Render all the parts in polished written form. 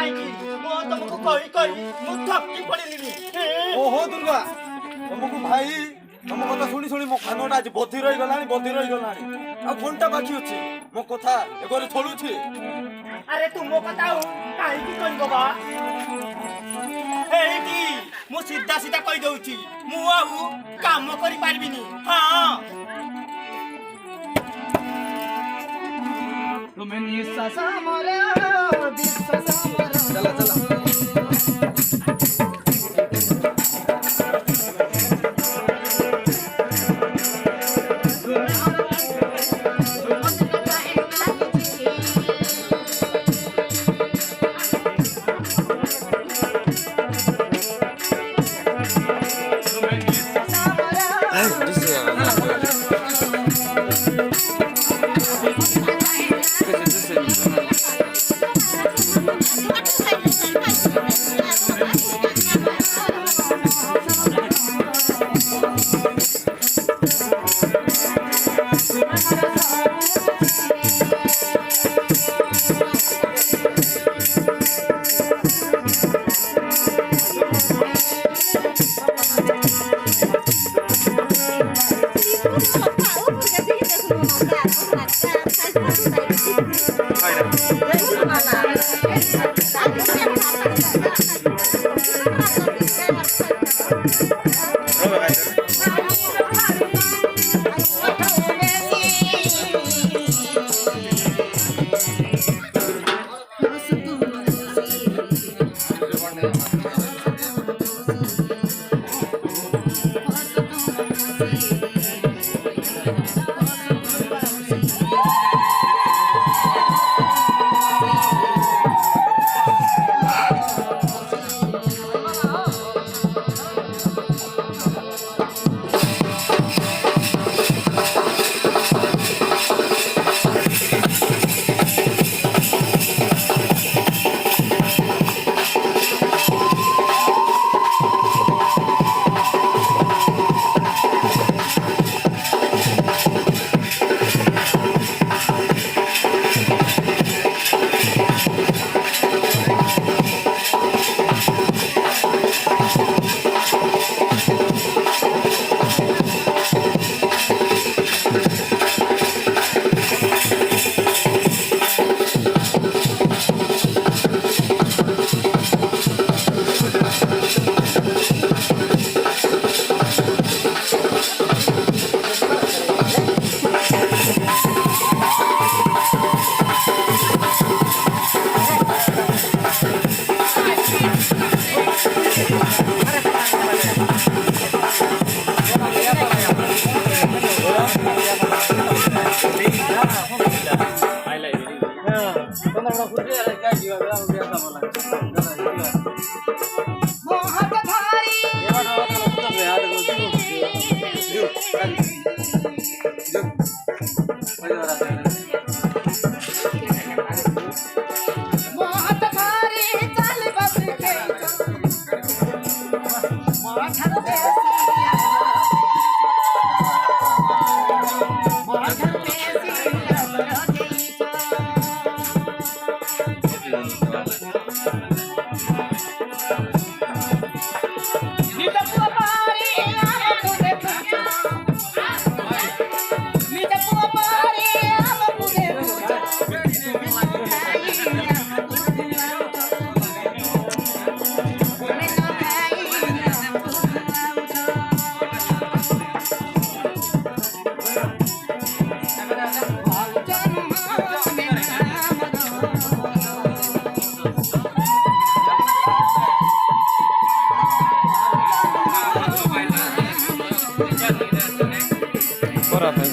କାହିଁକି ମୁଁ ତମକୁ କହି କହି ମୁଁ ଥକି ପଡ଼ିଲିଣି। ଓହୋ ଦୁର୍ଗା ତମକୁ ଭାଇ ତମ କଥା ଶୁଣି ଶୁଣି ମୋ କାନଟା ଆଜି ବଧି ରହିଗଲାଣି ଆଉ ଘଣ୍ଟା ବାକି ଅଛି ମୋ କଥା ଏଗରେ ଚଳୁଛି। ଆରେ ତୁ ମୋ କଥା ଆଉ କାହିଁକି କହିବ ବା ଏଇଠି ମୁଁ ସିଧା ସିଧା କହିଦଉଛି ମୁଁ ଆଉ କାମ କରିପାରିବିନି। ହଁ ତୁମେ ନିଶ୍ୱାସ ମୋର ବିଶ୍ୱାସ ମୋର ଚଲା ଚଲା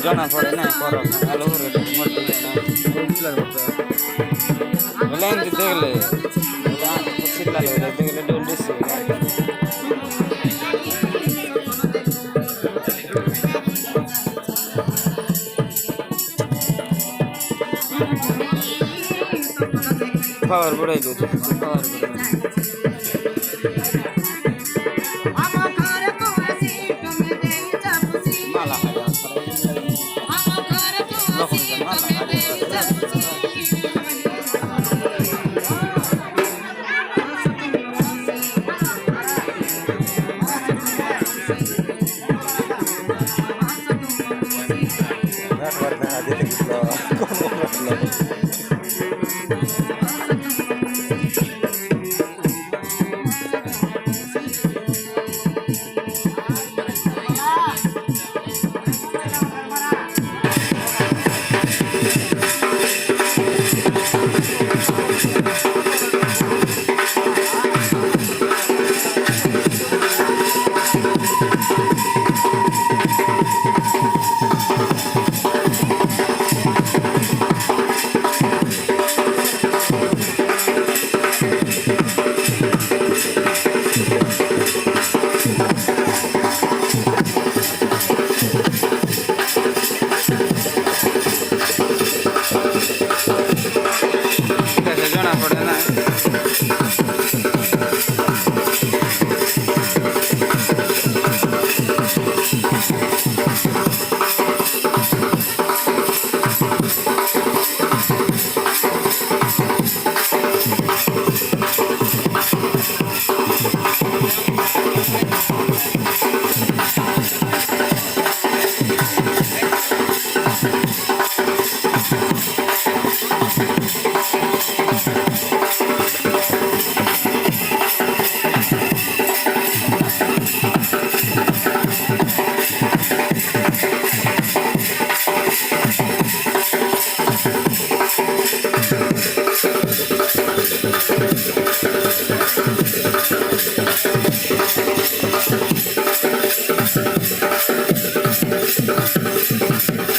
जना पड़े ना पर हेलो रे मत बोलें देख ले चिल्ला ले देख ले डोल से पावर बढ़ाई दो पावर ସେ ଜଣା ପଡ଼େ ନା